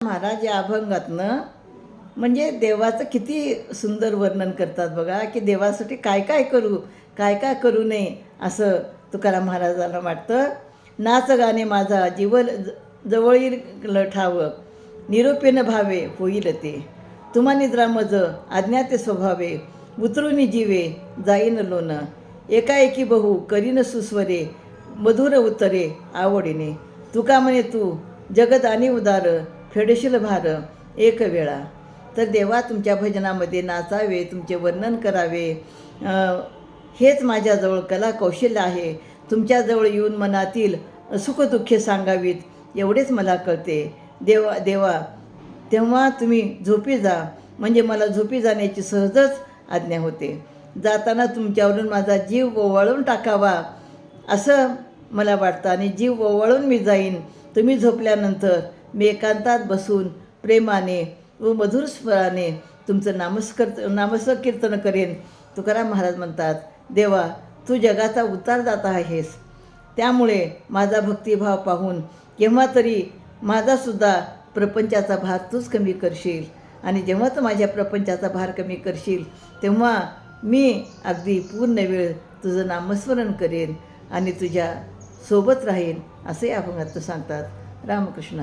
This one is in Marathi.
महाराज या अभंगातनं म्हणजे देवाचं किती सुंदर वर्णन करतात बघा, की देवासाठी काय काय करू, काय काय करू नये असं तुकाराम महाराजांना वाटतं. नाच गाणे माझा जीवन जवळील ठाव, निरोपेन भावे होईल ते. तुम्हा निद्रा मज अज्ञाते स्वभावे, उतरून जीवे जाईन लोन. एकाएकी बहु करीन सुस्वरे, मधुर उतरे आवडीने. तुका म्हणे तू जगत आणि उदार, फेडशील भार एक वेळा. तर देवा तुमच्या भजनामध्ये नाचावे, तुमचे वर्णन करावे, हेच माझ्याजवळ कला कौशल्य आहे. तुमच्याजवळ येऊन मनातील सुखदुःखे सांगावीत एवढेच मला कळते. देवा तेव्हा तुम्ही झोपी जा, म्हणजे मला झोपी जाण्याची सहजच आज्ञा होते. जाताना तुमच्यावरून माझा जीव ओवाळून टाकावा असं मला वाटतं आणि जीव ओवाळून मी जाईन. तुम्ही झोपल्यानंतर मी एकांतात बसून प्रेमाने व मधुर स्वराने तुमचं नामसकीर्तन करेन. तुकाराम महाराज म्हणतात, देवा तू जगाचा उतारदाता आहेस, त्यामुळे माझा भक्तिभाव पाहून केव्हा तरी माझासुद्धा प्रपंचाचा भार तूच कमी करशील. आणि जेव्हा तू माझ्या प्रपंचाचा भार कमी करशील तेव्हा मी अगदी पूर्ण वेळ तुझं नामस्मरण करेन आणि तुझ्या सोबत राहीन, असे अभंगात सांगतात. रामकृष्ण.